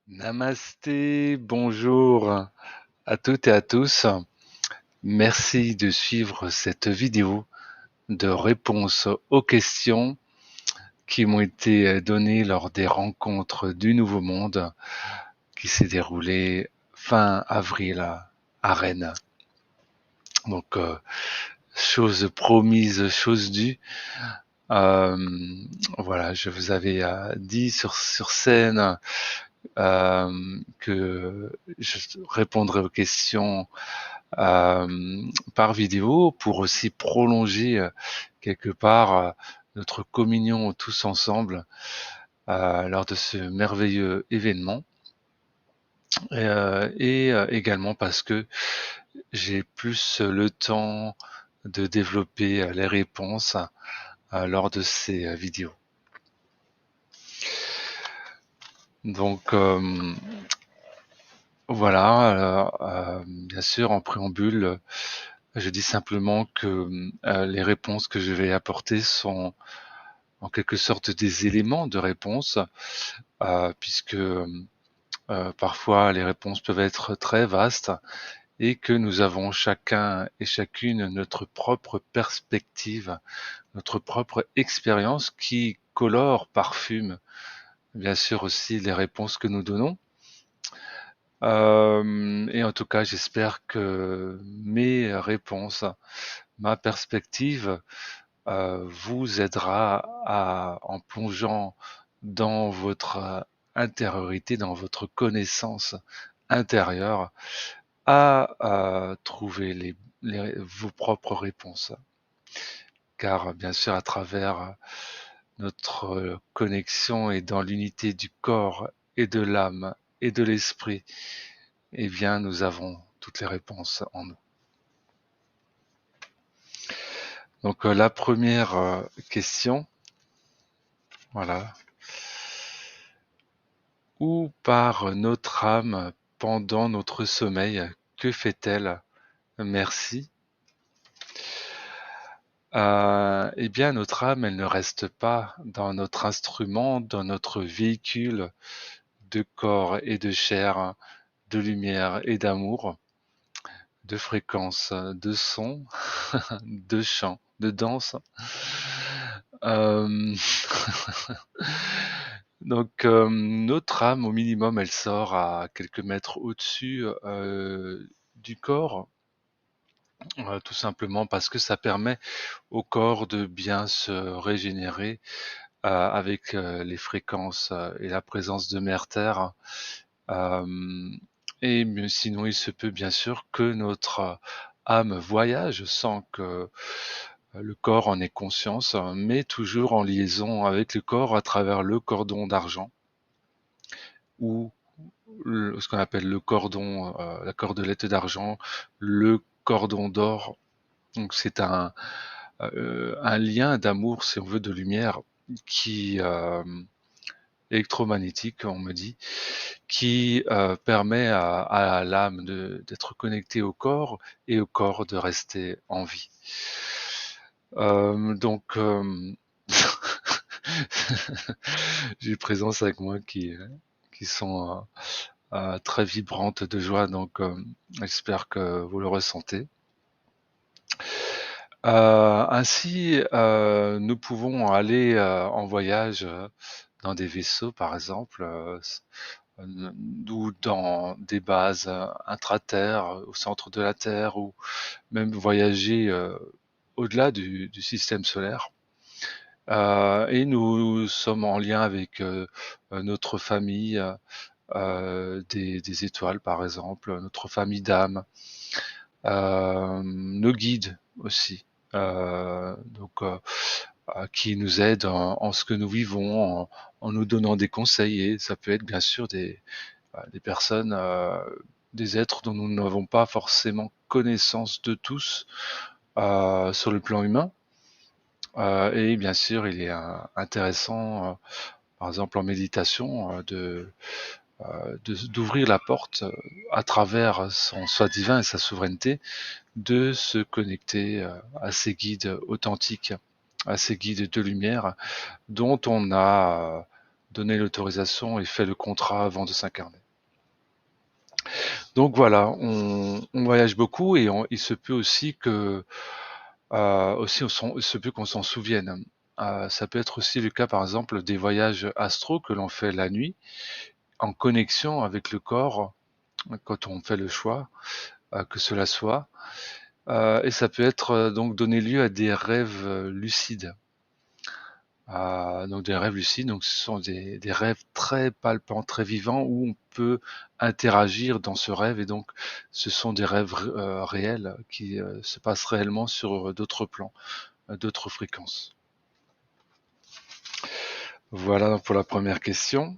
Namasté, bonjour à toutes et à tous. Merci de suivre cette vidéo de réponse aux questions qui m'ont été données lors des rencontres du Nouveau Monde qui s'est déroulée fin avril à Rennes. Donc, chose promise, chose due. Euh, voilà, je vous avais dit sur scène que je répondrai aux questions par vidéo pour aussi prolonger quelque part notre communion tous ensemble lors de ce merveilleux événement. Et également parce que j'ai plus le temps de développer les réponses lors de ces vidéos. Donc voilà, bien sûr, en préambule, je dis simplement que les réponses que je vais apporter sont en quelque sorte des éléments de réponse, puisque parfois les réponses peuvent être très vastes et que nous avons chacun et chacune notre propre perspective, notre propre expérience qui colore, parfume, bien sûr aussi les réponses que nous donnons. Et en tout cas, j'espère que mes réponses, ma perspective vous aidera en plongeant dans votre intériorité, dans votre connaissance intérieure, à trouver vos propres réponses. Car bien sûr, à travers notre connexion et dans l'unité du corps et de l'âme et de l'esprit, eh bien, nous avons toutes les réponses en nous. Donc, la première question, voilà. Où part notre âme pendant notre sommeil? Que fait-elle? Merci. Eh bien, notre âme, elle ne reste pas dans notre instrument, dans notre véhicule de corps et de chair, de lumière et d'amour, de fréquence, de son, de chant, de danse. Euh, Donc, notre âme, au minimum, elle sort à quelques mètres au-dessus du corps, tout simplement parce que ça permet au corps de bien se régénérer avec les fréquences et la présence de Mère-Terre. Euh, Sinon, il se peut bien sûr que notre âme voyage sans que le corps en ait conscience, mais toujours en liaison avec le corps à travers le cordon d'argent ou ce qu'on appelle le cordon, la cordelette d'argent, le cordon d'or. Donc c'est un lien d'amour, si on veut, de lumière qui électromagnétique, on me dit, qui permet à l'âme d'être connectée au corps et au corps de rester en vie. Donc j'ai une présence avec moi qui sont très vibrantes de joie, donc j'espère que vous le ressentez. Ainsi, nous pouvons aller en voyage dans des vaisseaux, par exemple, ou dans des bases intra-terre, au centre de la Terre, ou même voyager au-delà du système solaire. Et nous sommes en lien avec notre famille, des étoiles, par exemple, notre famille d'âmes, nos guides aussi, qui nous aident en ce que nous vivons, en nous donnant des conseils. Et ça peut être bien sûr des personnes, des êtres dont nous n'avons pas forcément connaissance de tous sur le plan humain. Et bien sûr, il est intéressant, par exemple en méditation, d'ouvrir la porte à travers son soi divin et sa souveraineté, de se connecter à ces guides authentiques, à ces guides de lumière dont on a donné l'autorisation et fait le contrat avant de s'incarner. Donc voilà, on voyage beaucoup et il se peut aussi que il se peut qu'on s'en souvienne. Ça peut être aussi le cas, par exemple, des voyages astro que l'on fait la nuit, en connexion avec le corps, quand on fait le choix, que cela soit. Et ça peut être donc donner lieu à des rêves lucides. Donc des rêves lucides, donc ce sont des rêves très palpants, très vivants, où on peut interagir dans ce rêve, et donc ce sont des rêves réels qui se passent réellement sur d'autres plans, d'autres fréquences. Voilà pour la première question.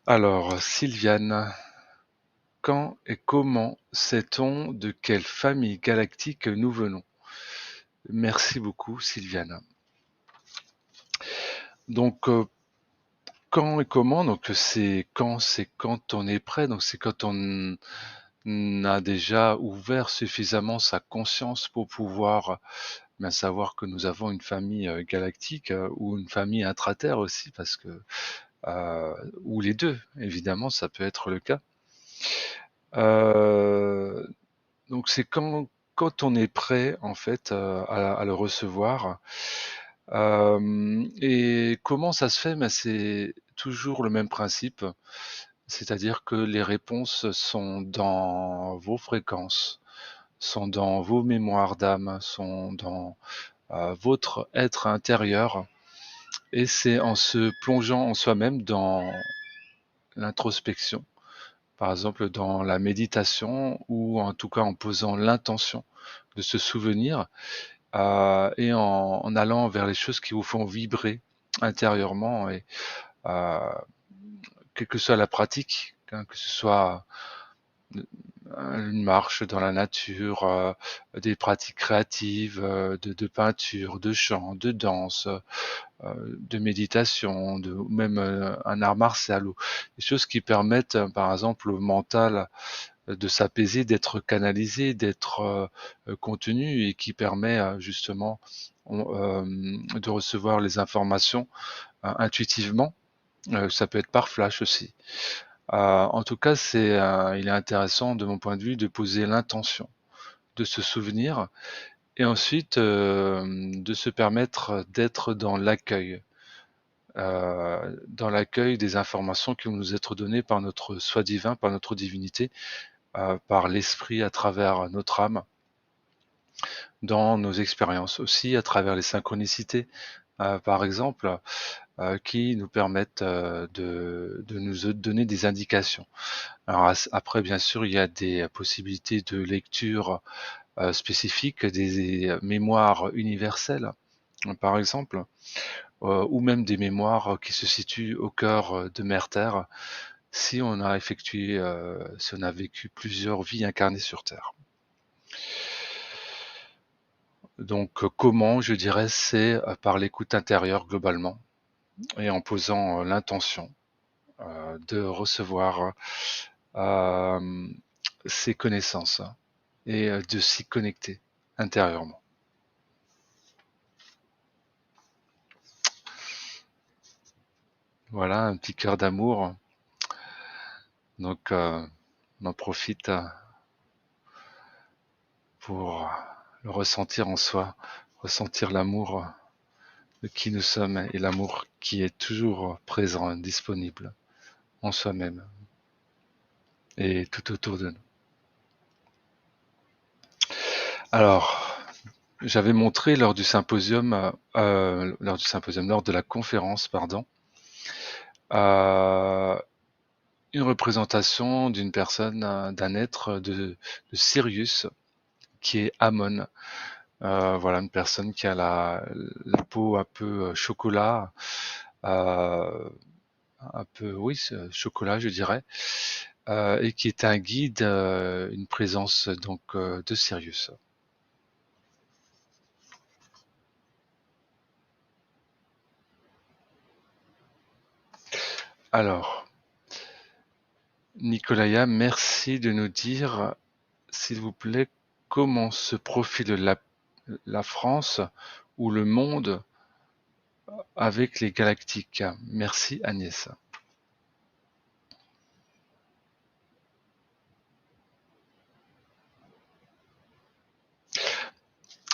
Alors, Sylviane, quand et comment sait-on de quelle famille galactique nous venons? Merci beaucoup, Sylviane. Donc, quand et comment? Donc, c'est quand on est prêt, donc c'est quand on a déjà ouvert suffisamment sa conscience pour pouvoir bien savoir que nous avons une famille galactique, ou une famille intraterre aussi, parce que ou les deux, évidemment, ça peut être le cas. Euh, donc c'est quand on est prêt en fait à le recevoir. Et comment ça se fait? Ben, c'est toujours le même principe, c'est-à-dire que les réponses sont dans vos fréquences, sont dans vos mémoires d'âme, sont dans votre être intérieur, et c'est en se plongeant en soi-même dans l'introspection, par exemple dans la méditation, ou en tout cas en posant l'intention de se souvenir, et en allant vers les choses qui vous font vibrer intérieurement, et euh, quelle que soit la pratique, hein, que ce soit une marche dans la nature, des pratiques créatives, de peinture, de chant, de danse, de méditation, ou même un art martial, ou des choses qui permettent, par exemple, au mental de s'apaiser, d'être canalisé, d'être contenu, et qui permet justement de recevoir les informations intuitivement. Ça peut être par flash aussi. En tout cas, il est intéressant de mon point de vue de poser l'intention de se souvenir, et ensuite de se permettre d'être dans l'accueil des informations qui vont nous être données par notre soi divin, par notre divinité, par l'esprit à travers notre âme, dans nos expériences aussi, à travers les synchronicités, par exemple, qui nous permettent de nous donner des indications. Alors après, bien sûr, il y a des possibilités de lecture spécifiques, des mémoires universelles, par exemple, ou même des mémoires qui se situent au cœur de Mère Terre, si on a si on a vécu plusieurs vies incarnées sur Terre. Donc comment, je dirais, c'est par l'écoute intérieure globalement, et en posant l'intention de recevoir euh, ces connaissances, et de s'y connecter intérieurement. Voilà, un petit cœur d'amour. Donc on en profite pour le ressentir en soi, ressentir l'amour de qui nous sommes, et l'amour qui est toujours présent, disponible en soi-même et tout autour de nous. Alors, j'avais montré lors de la conférence, pardon, euh, une représentation d'une personne, d'un être de Sirius, qui est Amon. Voilà, une personne qui a la peau un peu chocolat, euh, un peu, oui, chocolat, je dirais, et qui est un guide, une présence donc de Sirius. Alors, Nicolaya, merci de nous dire, s'il vous plaît, comment se profile la France ou le monde avec les galactiques. Merci Agnès.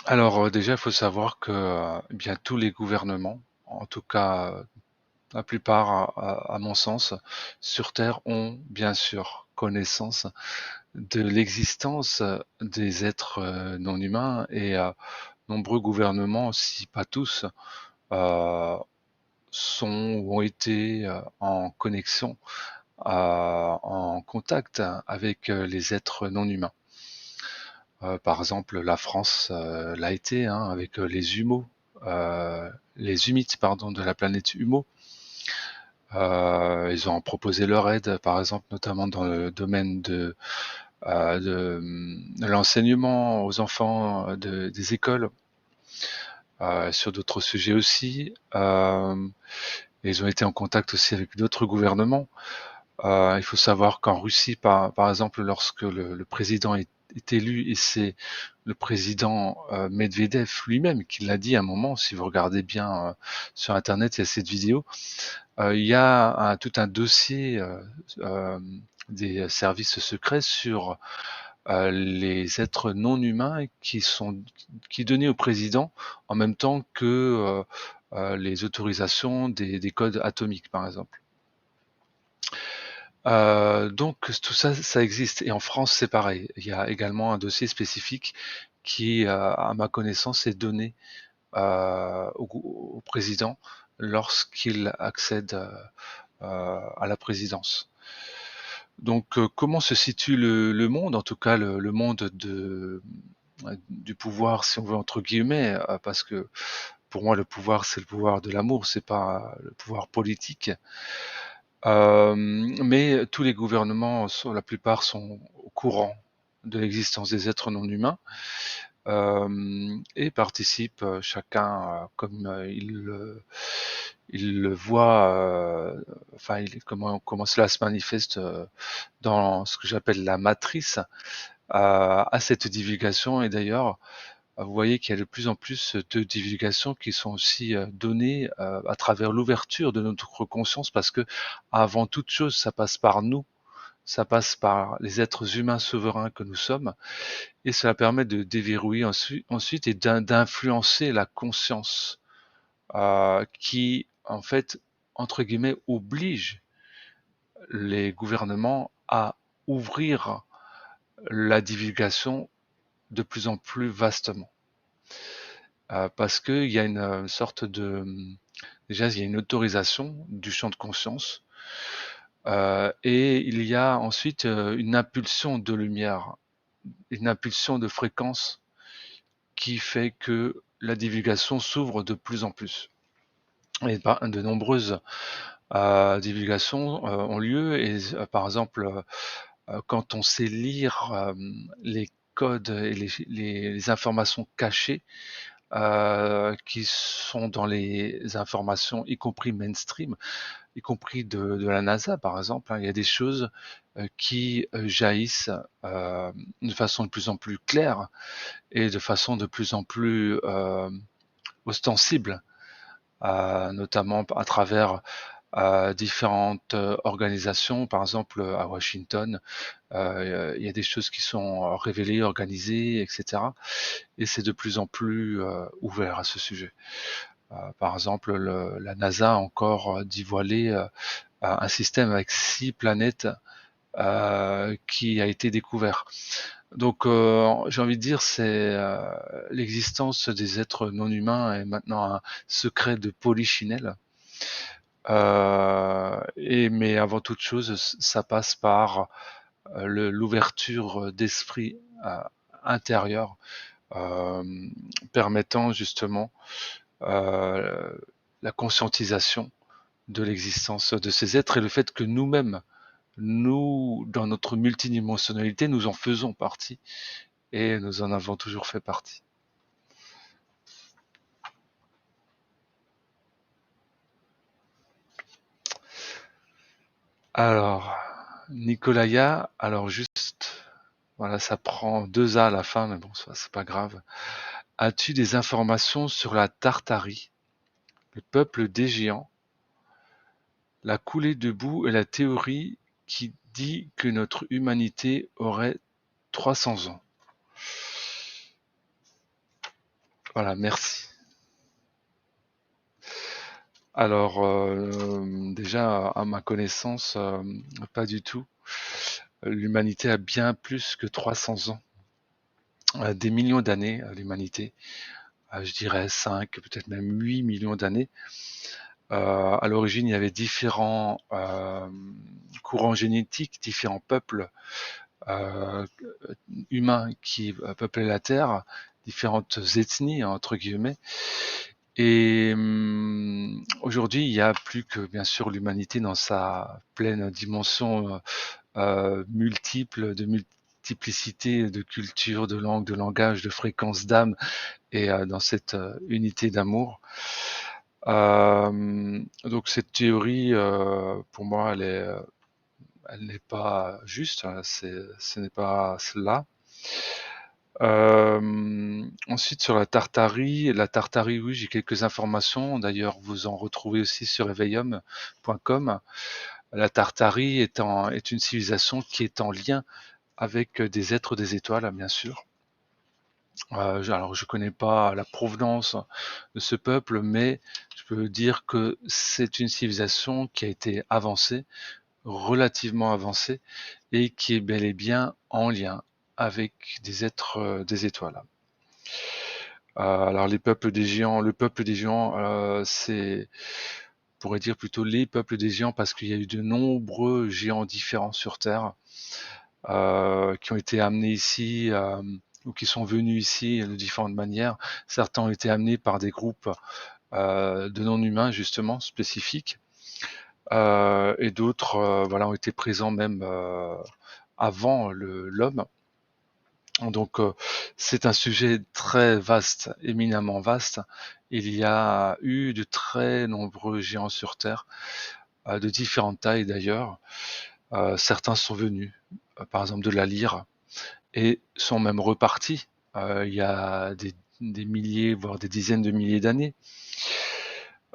Alors déjà, il faut savoir que eh bien tous les gouvernements, en tout cas la plupart à mon sens, sur Terre ont bien sûr connaissance de l'existence des êtres non humains et nombreux gouvernements, si pas tous, euh, sont ou ont été en connexion, en contact avec les êtres non humains. Par exemple, la France l'a été avec les Humo, les humites pardon, de la planète Humo. Ils ont proposé leur aide, par exemple, notamment dans le domaine de l'enseignement aux enfants des écoles, sur d'autres sujets aussi. Ils ont été en contact aussi avec d'autres gouvernements. Il faut savoir qu'en Russie, par exemple, lorsque le président est élu, et c'est le président Medvedev lui-même qui l'a dit à un moment, si vous regardez bien sur Internet, il y a cette vidéo, il y a tout un dossier des services secrets sur les êtres non humains qui donnaient au président en même temps que les autorisations des codes atomiques, par exemple. Donc tout ça, ça existe. Et en France, c'est pareil. Il y a également un dossier spécifique qui, à ma connaissance, est donné au président lorsqu'il accède à la présidence. Donc, comment se situe le monde, en tout cas le monde du pouvoir, si on veut entre guillemets, parce que pour moi le pouvoir c'est le pouvoir de l'amour, c'est pas le pouvoir politique. Mais tous les gouvernements, la plupart sont au courant de l'existence des êtres non humains et participent chacun comme il le voit, enfin comment cela se manifeste dans ce que j'appelle la matrice à cette divulgation. Et d'ailleurs, vous voyez qu'il y a de plus en plus de divulgations qui sont aussi données à travers l'ouverture de notre conscience, parce que avant toute chose, ça passe par nous, ça passe par les êtres humains souverains que nous sommes, et cela permet de déverrouiller ensuite et d'influencer la conscience qui, en fait, entre guillemets, oblige les gouvernements à ouvrir la divulgation de plus en plus vastement. Parce qu'il y a une sorte de... Déjà, il y a une autorisation du champ de conscience, et il y a ensuite une impulsion de lumière, une impulsion de fréquence qui fait que la divulgation s'ouvre de plus en plus. Et de nombreuses divulgations ont lieu, et par exemple, quand on sait lire les codes et les informations cachées qui sont dans les informations, y compris mainstream, y compris de la NASA par exemple, il y a des choses qui jaillissent de façon de plus en plus claire et de façon de plus en plus ostensible, notamment à travers différentes organisations. Par exemple, à Washington, il y a des choses qui sont révélées, organisées, etc. Et c'est de plus en plus ouvert à ce sujet. Par exemple, la NASA a encore dévoilé un système avec 6 planètes qui a été découvert. Donc, j'ai envie de dire, c'est l'existence des êtres non humains est maintenant un secret de polichinelle. Mais avant toute chose, ça passe par l'ouverture d'esprit intérieur, euh, permettant justement euh, la conscientisation de l'existence de ces êtres et le fait que nous-mêmes, nous, dans notre multidimensionnalité, nous en faisons partie et nous en avons toujours fait partie. Alors, Nicolaya, alors juste, voilà, ça prend 2 A à la fin, mais bon, c'est pas grave. As-tu des informations sur la Tartarie? le peuple des géants, la coulée de boue et la théorie qui dit que notre humanité aurait 300 ans. Voilà, merci. Alors, déjà, à ma connaissance, pas du tout. L'humanité a bien plus que 300 ans. Des millions d'années, l'humanité. Je dirais 5, peut-être même 8 millions d'années. À l'origine, il y avait différents courants génétiques, différents peuples euh, humains qui peuplaient la Terre, différentes ethnies, entre guillemets. Et aujourd'hui, il y a plus que bien sûr l'humanité dans sa pleine dimension multiple, de multiplicité de cultures, de langues, de langages, de fréquences d'âme, et dans cette unité d'amour. Donc cette théorie, pour moi, elle n'est pas juste, hein, ce n'est pas cela. Ensuite, sur la Tartarie, oui, j'ai quelques informations. D'ailleurs, vous en retrouvez aussi sur éveillum.com. La Tartarie est une civilisation qui est en lien avec des êtres des étoiles, bien sûr. Alors, je connais pas la provenance de ce peuple, mais je peux dire que c'est une civilisation qui a été avancée, relativement avancée, et qui est bel et bien en lien avec des êtres des étoiles. Alors, le peuple des géants, c'est, on pourrait dire plutôt les peuples des géants, parce qu'il y a eu de nombreux géants différents sur Terre qui ont été amenés ici ou qui sont venus ici de différentes manières. Certains ont été amenés par des groupes de non-humains justement spécifiques et d'autres voilà, ont été présents même avant l'homme. Donc c'est un sujet très vaste, éminemment vaste. Il y a eu de très nombreux géants sur Terre, de différentes tailles d'ailleurs. Certains sont venus, par exemple de la lyre, et sont même repartis il y a des milliers, voire des dizaines de milliers d'années.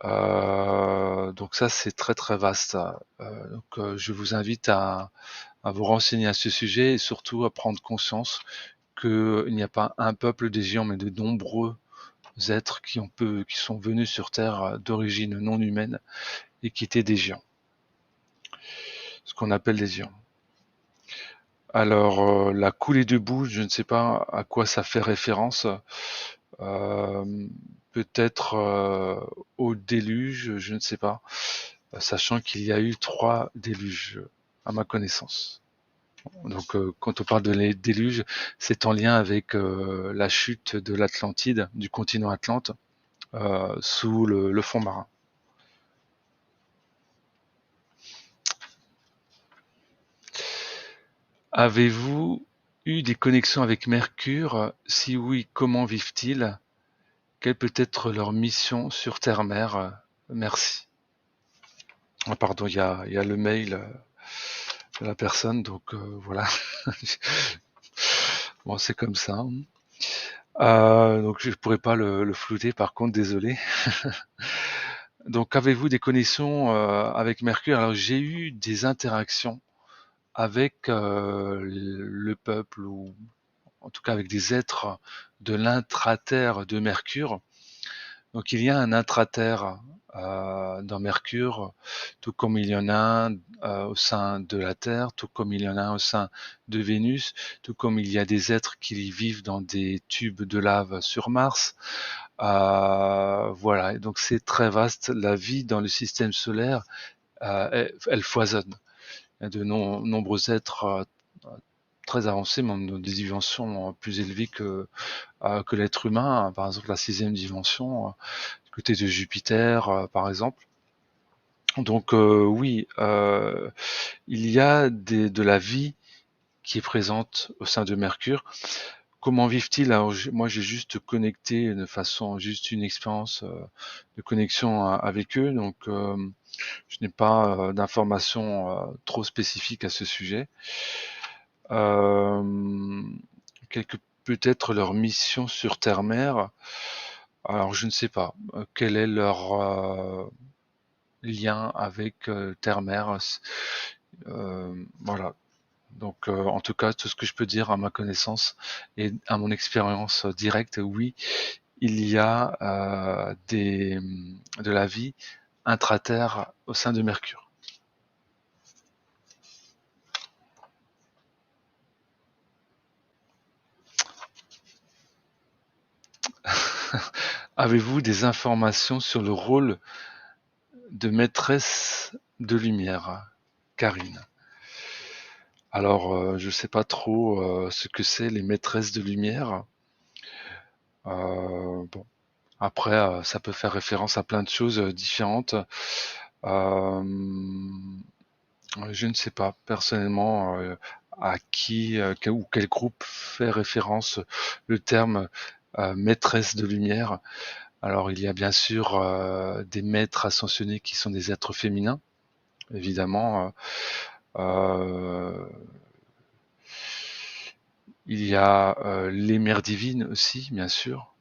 Donc ça, c'est très très vaste. Donc je vous invite à vous renseigner à ce sujet et surtout à prendre conscience qu'il n'y a pas un peuple des géants, mais de nombreux êtres qui sont venus sur Terre d'origine non humaine et qui étaient des géants, ce qu'on appelle des géants. Alors, la coulée de boue, je ne sais pas à quoi ça fait référence. Peut-être au déluge, je ne sais pas, sachant qu'il y a eu 3 déluges, à ma connaissance. Donc, quand on parle de déluge, c'est en lien avec la chute de l'Atlantide, du continent Atlante, sous le fond marin. Avez-vous eu des connexions avec Mercure? Si oui, comment vivent-ils? Quelle peut être leur mission sur Terre-Mère? Merci. Ah, pardon, il y a le mail de la personne, donc voilà. Bon, c'est comme ça, hein. Donc je ne pourrais pas le flouter, par contre, désolé. Donc, avez-vous des connexions avec Mercure? Alors, j'ai eu des interactions avec le peuple, ou en tout cas avec des êtres de l'intraterre de Mercure. Donc il y a un intraterre dans Mercure, tout comme il y en a un au sein de la Terre, tout comme il y en a un au sein de Vénus, tout comme il y a des êtres qui vivent dans des tubes de lave sur Mars. Voilà, et donc c'est très vaste. La vie dans le système solaire, elle foisonne. Il y a de nombreux êtres très avancés, même dans des dimensions plus élevées que l'être humain. Par exemple, la sixième dimension, du côté de Jupiter, par exemple. Donc oui, il y a de la vie qui est présente au sein de Mercure. Comment vivent-ils? Alors moi j'ai juste connecté de façon, juste une expérience de connexion avec eux, donc je n'ai pas d'informations trop spécifiques à ce sujet. Euh, Peut-être leur mission sur Terre-Mère. Alors je ne sais pas, quel est leur, lien avec, terre-mer, voilà. Donc, en tout cas, tout ce que je peux dire à ma connaissance et à mon expérience directe, oui, il y a, de la vie intraterre au sein de Mercure. Avez-vous des informations sur le rôle de maîtresse de lumière? Karine. Alors, je sais pas trop, ce que c'est les maîtresses de lumière. Bon, après, ça peut faire référence à plein de choses, différentes. Hem, je ne sais pas personnellement, à qui, ou quel groupe fait référence le terme, maîtresse de lumière. Alors il y a bien sûr, des maîtres ascensionnés qui sont des êtres féminins, évidemment, il y a, les mères divines aussi, bien sûr.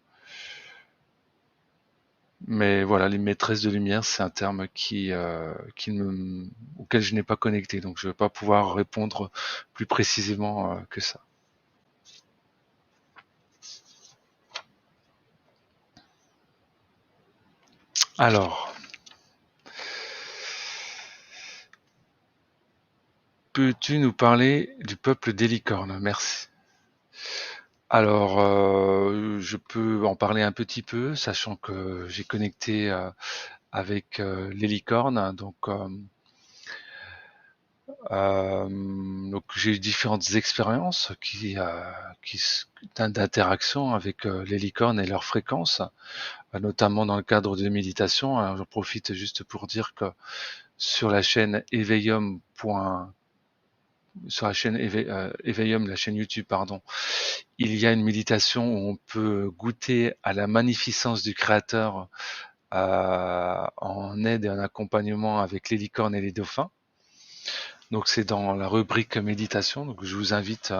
Mais voilà, les maîtresses de lumière, c'est un terme qui me auquel je n'ai pas connecté, donc je ne vais pas pouvoir répondre plus précisément, que ça. Alors, peux-tu nous parler du peuple des licornes? Merci. Alors, je peux en parler un petit peu, sachant que j'ai connecté, avec, les licornes, donc j'ai eu différentes expériences qui d'interaction avec, les licornes et leurs fréquences, notamment dans le cadre de méditation. Alors j'en profite juste pour dire que sur la chaîne sur la chaîne Éveillum, la chaîne YouTube, pardon, il y a une méditation où on peut goûter à la magnificence du Créateur, en aide et en accompagnement avec les licornes et les dauphins. Donc c'est dans la rubrique méditation, donc je vous invite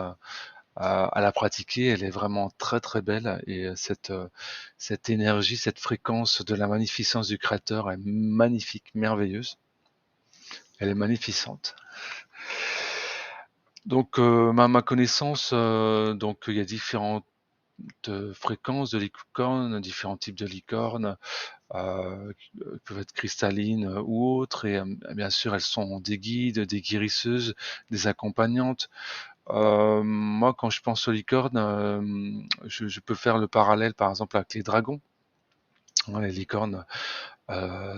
à la pratiquer. Elle est vraiment très très belle et cette énergie, cette fréquence de la magnificence du Créateur est magnifique, merveilleuse. Elle est magnificente. Donc, ma connaissance, donc il y a différentes fréquences de licornes, différents types de licornes, qui peuvent être cristallines, ou autres, et bien sûr elles sont des guides, des guérisseuses, des accompagnantes. Moi, quand je pense aux licornes, je peux faire le parallèle, par exemple, avec les dragons. Ouais, les licornes,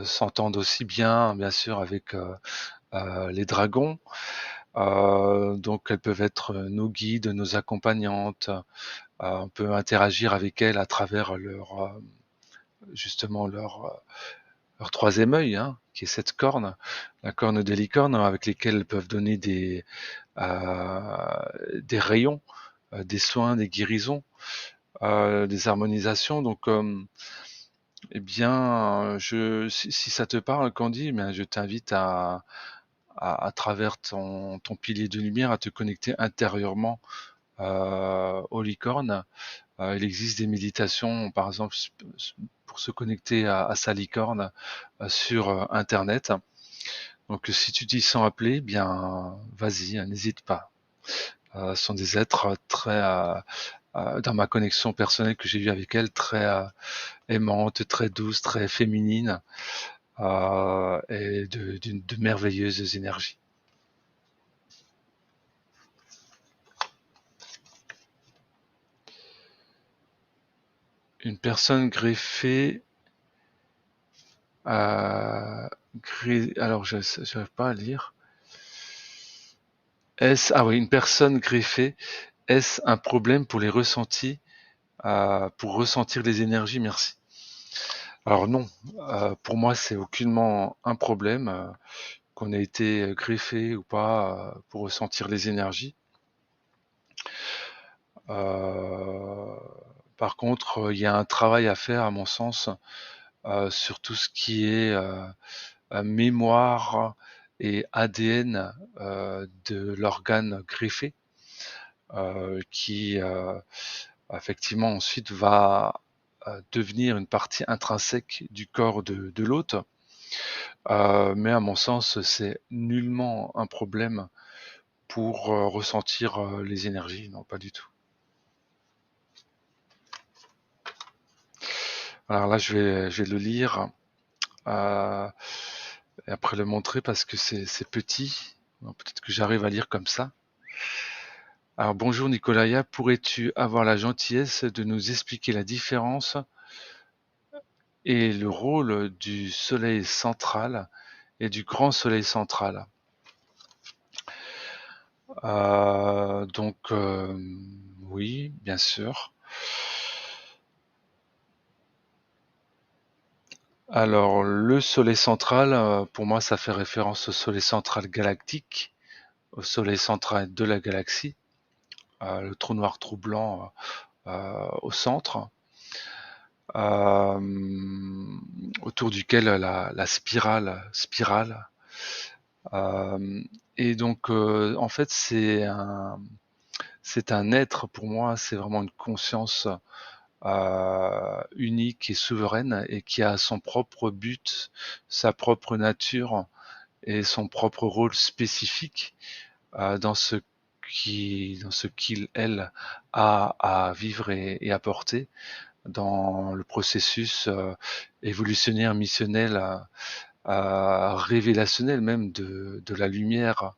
s'entendent aussi bien sûr, avec, les dragons. Donc elles peuvent être, nos guides, nos accompagnantes. On peut interagir avec elles à travers justement leur troisième œil, hein, qui est cette corne, la corne des licornes, avec lesquelles elles peuvent donner des rayons, des soins, des guérisons, des harmonisations. Donc, eh bien, si ça te parle, Candy, eh bien, je t'invite à travers ton pilier de lumière, à te connecter intérieurement, aux licornes. Il existe des méditations, par exemple, pour se connecter à sa licorne, sur, internet. Donc si tu t'y sens appelé, eh bien vas-y, hein, n'hésite pas. Ce sont des êtres très, dans ma connexion personnelle que j'ai eue avec elles, très, aimantes, très douces, très féminines, et de merveilleuses énergies. Une personne greffée, alors je n'arrive pas à lire. Ah oui, une personne greffée, est-ce un problème pour les ressentis, pour ressentir les énergies? Merci. Alors non, pour moi c'est aucunement un problème, qu'on ait été greffé ou pas, pour ressentir les énergies. Euh, Par contre, il y a un travail à faire à mon sens, sur tout ce qui est, mémoire et ADN, de l'organe greffé, qui effectivement ensuite va, devenir une partie intrinsèque du corps de l'hôte. Mais à mon sens, c'est nullement un problème pour ressentir les énergies, non, pas du tout. Alors là, je vais le lire et après le montrer parce que c'est petit. Peut-être que j'arrive à lire comme ça. Alors bonjour Nicolaya, pourrais-tu avoir la gentillesse de nous expliquer la différence et le rôle du soleil central et du grand soleil central? Donc oui, bien sûr. Alors le soleil central, pour moi, ça fait référence au soleil central galactique, au soleil central de la galaxie, le trou noir, trou blanc au centre, autour duquel la spirale. Et donc, en fait, c'est un être pour moi, c'est vraiment une conscience unique et souveraine et qui a son propre but, sa propre nature et son propre rôle spécifique dans ce qu'il, elle, a à vivre et à porter dans le processus évolutionnaire, missionnel, révélationnel même de la lumière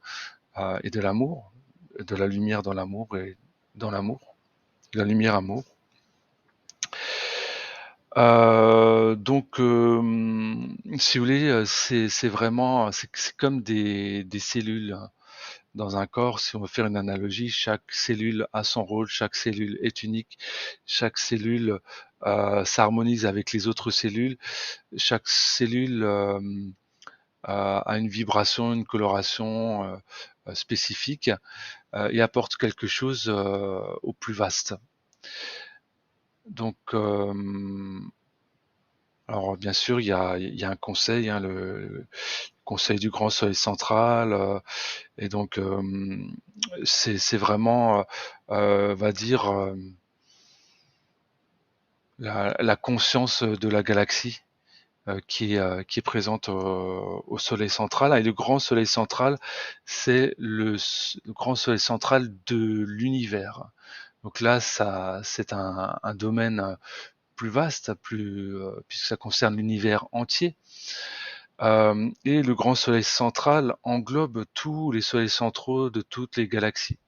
et de l'amour, de la lumière dans l'amour et dans l'amour, la lumière amour. Donc, si vous voulez, c'est vraiment, c'est comme des cellules hein, dans un corps. Si on veut faire une analogie, chaque cellule a son rôle, chaque cellule est unique, chaque cellule s'harmonise avec les autres cellules, chaque cellule a une vibration, une coloration spécifique et apporte quelque chose au plus vaste. Donc, alors bien sûr, il y a un conseil, hein, le conseil du Grand Soleil central, et donc c'est vraiment, on va dire, la conscience de la galaxie qui est présente au Soleil central. Et le Grand Soleil central, c'est le Grand Soleil central de l'univers. Donc là, ça, c'est un domaine plus vaste, puisque ça concerne l'univers entier. Et le grand soleil central englobe tous les soleils centraux de toutes les galaxies.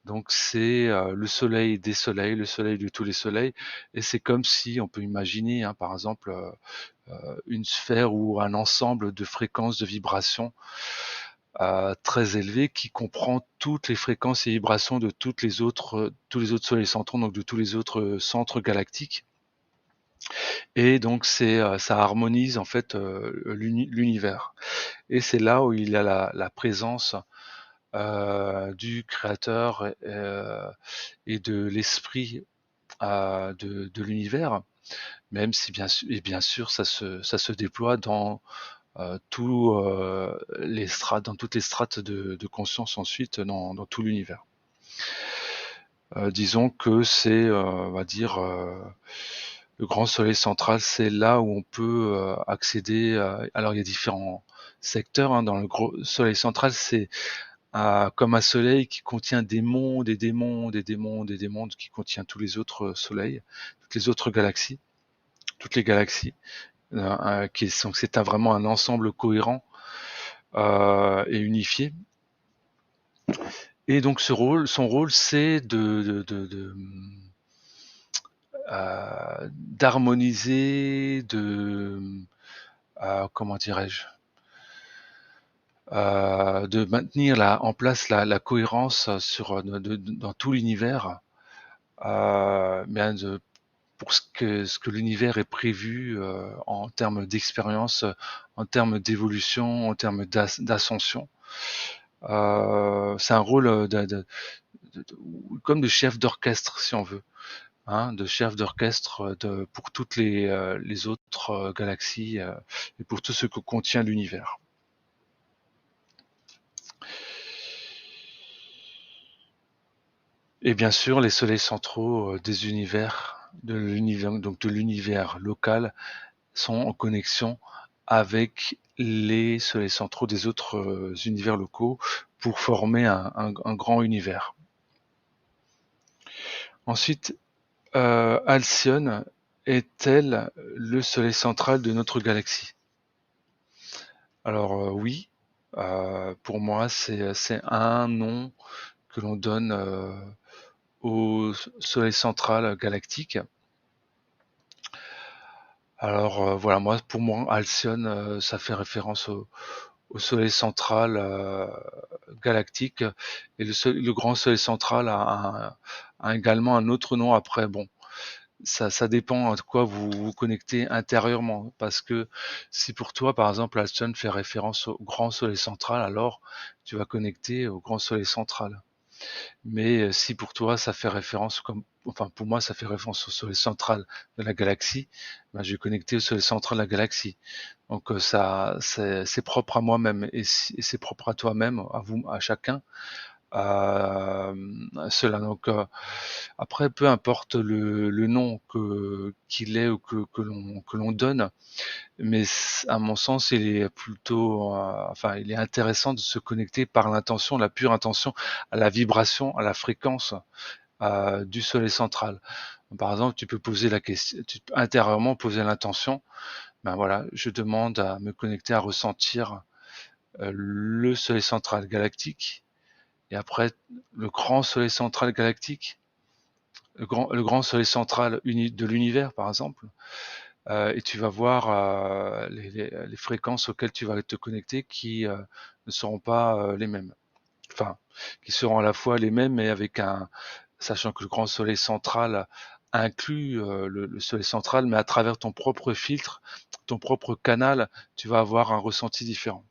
Donc c'est le soleil des soleils, le soleil de tous les soleils, et c'est comme si on peut imaginer, hein, par exemple, une sphère ou un ensemble de fréquences de vibrations très élevées qui comprend toutes les fréquences et vibrations de tous les autres soleils centraux, donc de tous les autres centres galactiques. Et donc ça harmonise en fait l'univers. Et c'est là où il y a la présence du créateur et de l'esprit de l'univers, même si bien sûr ça se déploie dans les strates, dans toutes les strates de conscience ensuite dans tout l'univers. Disons que c'est, on va dire, le grand soleil central, c'est là où on peut accéder. Alors il y a différents secteurs hein, dans le gros soleil central, c'est comme un soleil qui contient des mondes et des mondes et des mondes et des mondes, qui contient tous les autres soleils, toutes les autres galaxies, toutes les galaxies, c'est vraiment un ensemble cohérent et unifié. Et donc son rôle, c'est d'harmoniser, comment dirais-je, de maintenir en place la cohérence dans tout l'univers, bien pour ce que l'univers est prévu en termes d'expérience, en termes d'évolution, en termes d'ascension. C'est un rôle comme de chef d'orchestre, si on veut, hein, de chef d'orchestre pour toutes les autres galaxies et pour tout ce que contient l'univers. Et bien sûr, les soleils centraux des univers donc de l'univers local, sont en connexion avec les soleils centraux des autres univers locaux pour former un grand univers. Ensuite, Alcyone est-elle le soleil central de notre galaxie? Alors oui, pour moi c'est un nom que l'on donne au soleil central galactique. Alors voilà, pour moi, Alcyone, ça fait référence au soleil central galactique, et le grand soleil central a également un autre nom après. Bon, ça dépend à quoi vous vous connectez intérieurement, parce que si pour toi, par exemple, Alcyone fait référence au grand soleil central, alors tu vas connecter au grand soleil central. Mais si pour toi ça fait référence, enfin pour moi ça fait référence au soleil central de la galaxie, ben, je vais connecter au soleil central de la galaxie. Donc ça, c'est propre à moi-même, et c'est propre à toi-même, à vous, à chacun. Euh, Cela. Donc après, peu importe le nom qu'il ait ou que l'on donne, mais à mon sens, il est plutôt, enfin, il est intéressant de se connecter par l'intention, la pure intention, à la vibration, à la fréquence du soleil central. Par exemple, tu peux poser la question, tu peux intérieurement poser l'intention. Ben voilà, je demande à me connecter, à ressentir le soleil central galactique, et après le grand soleil central galactique, le grand soleil central de l'univers, par exemple. Et tu vas voir les fréquences auxquelles tu vas te connecter qui ne seront pas les mêmes. Enfin, qui seront à la fois les mêmes, mais avec sachant que le grand soleil central inclut le soleil central, mais à travers ton propre filtre, ton propre canal, tu vas avoir un ressenti différent.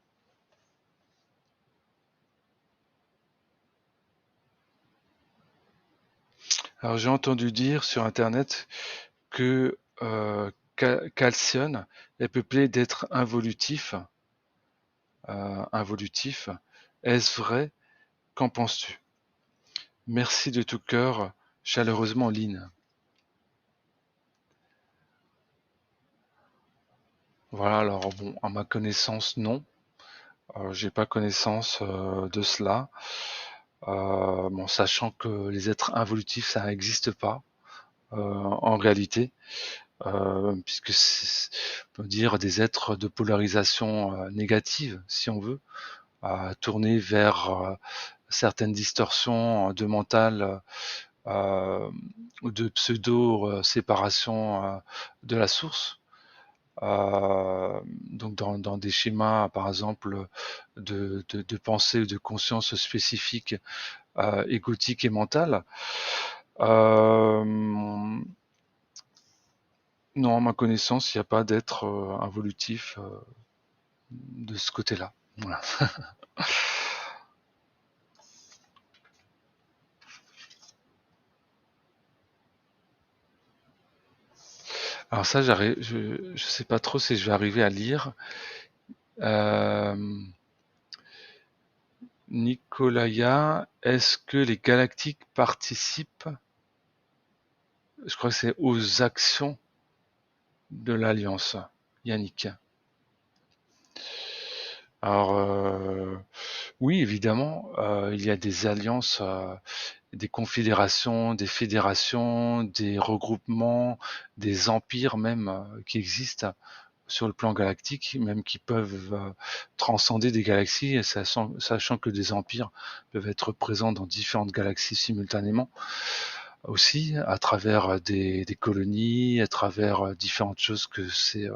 Alors j'ai entendu dire sur Internet que Calcium est peuplé d'êtres involutifs. Involutifs. Est-ce vrai? Qu'en penses-tu? Merci de tout cœur, chaleureusement Lynn. Voilà, alors bon, à ma connaissance, non. J'ai pas connaissance de cela. Bon, sachant que les êtres involutifs, ça n'existe pas en réalité, puisque on peut dire des êtres de polarisation négative, si on veut, tournés vers certaines distorsions de mental ou de pseudo-séparation de la source. Donc dans des schémas, par exemple, de pensée ou de conscience spécifiques, égotiques et mentales. Euh, non, à ma connaissance, il n'y a pas d'être involutif de ce côté-là. Voilà. Alors ça, je sais pas trop si je vais arriver à lire. Euh, Nicolaya, est-ce que les galactiques participent, je crois que c'est aux actions de l'Alliance? Yannick. Alors, oui, évidemment, il y a des alliances, des confédérations, des fédérations, des regroupements, des empires même qui existent sur le plan galactique, même qui peuvent transcender des galaxies, sachant que des empires peuvent être présents dans différentes galaxies simultanément aussi, à travers des colonies, à travers différentes choses que ces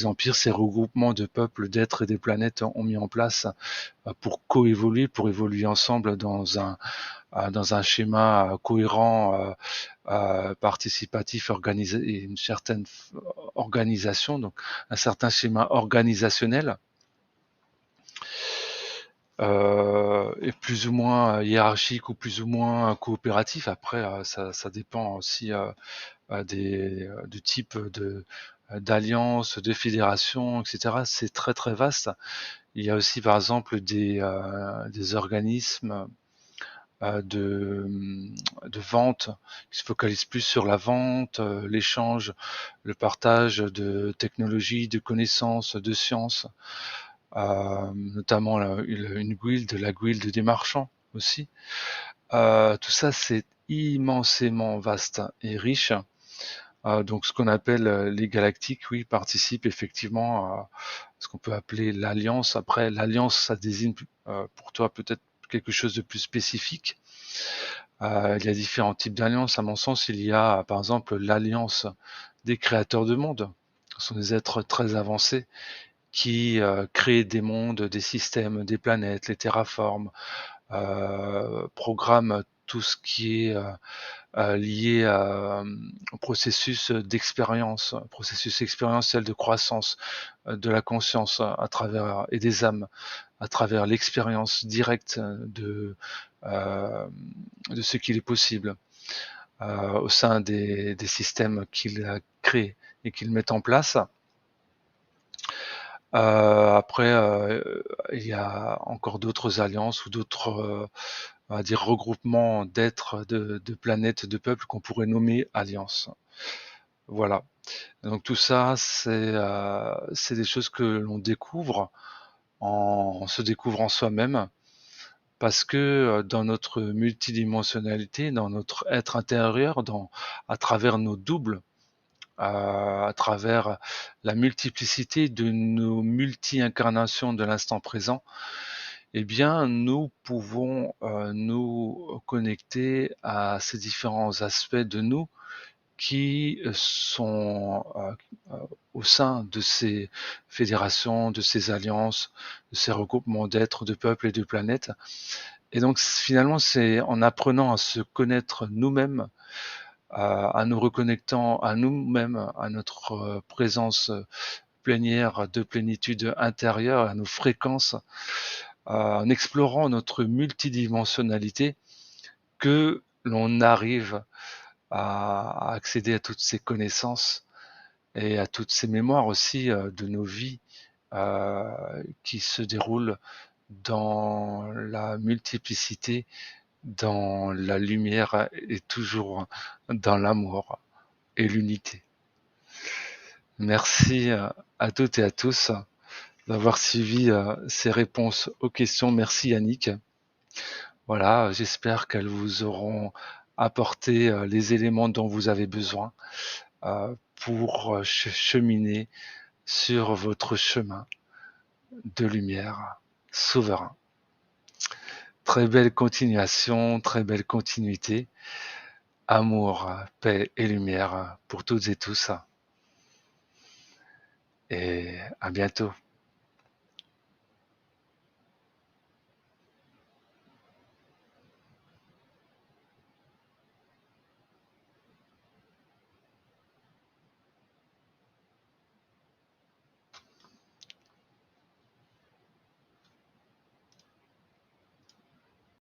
empires, ces regroupements de peuples, d'êtres et des planètes ont mis en place pour coévoluer, pour évoluer ensemble dans un schéma cohérent, participatif, organisé, et une certaine organisation, donc un certain schéma organisationnel, et plus ou moins hiérarchique ou plus ou moins coopératif. Après, ça dépend aussi du type d'alliance, de fédération, etc. C'est très très vaste. Il y a aussi par exemple des organismes de vente, qui se focalise plus sur la vente, l'échange, le partage de technologies, de connaissances, de sciences, notamment une guilde, la guilde des marchands aussi. Tout ça, c'est immensément vaste et riche. Donc ce qu'on appelle les galactiques, oui, participent effectivement à ce qu'on peut appeler l'alliance. Après, l'alliance, ça désigne pour toi peut-être quelque chose de plus spécifique. Il y a différents types d'alliances. À mon sens, il y a par exemple l'alliance des créateurs de mondes. Ce sont des êtres très avancés qui créent des mondes, des systèmes, des planètes, les terraforment, programment tout ce qui est lié au processus d'expérience, processus expérientiel de croissance de la conscience à travers et des âmes à travers l'expérience directe euh, de ce qu'il est possible au sein des systèmes qu'il a créés et qu'il met en place. Après, il y a encore d'autres alliances ou d'autres, on va dire, regroupements d'êtres, de planètes, de peuples qu'on pourrait nommer alliances. Voilà. Donc tout ça, c'est des choses que l'on découvre en se découvrant soi-même, parce que dans notre multidimensionnalité, dans notre être intérieur, à travers nos doubles, à travers la multiplicité de nos multi-incarnations de l'instant présent, eh bien, nous pouvons nous connecter à ces différents aspects de nous qui sont au sein de ces fédérations, de ces alliances, de ces regroupements d'êtres, de peuples et de planètes. Et donc finalement, c'est en apprenant à se connaître nous-mêmes, à nous reconnectant à nous-mêmes, à notre présence plénière de plénitude intérieure, à nos fréquences, en explorant notre multidimensionnalité, que l'on arrive à accéder à toutes ces connaissances et à toutes ces mémoires aussi de nos vies euh, qui se déroulent dans la multiplicité, dans la lumière et toujours dans l'amour et l'unité. Merci à toutes et à tous d'avoir suivi ces réponses aux questions. Merci Yannick. Voilà, j'espère qu'elles vous auront apporté les éléments dont vous avez besoin pour cheminer sur votre chemin de lumière souverain. Très belle continuation, très belle continuité. Amour, paix et lumière pour toutes et tous. Et à bientôt.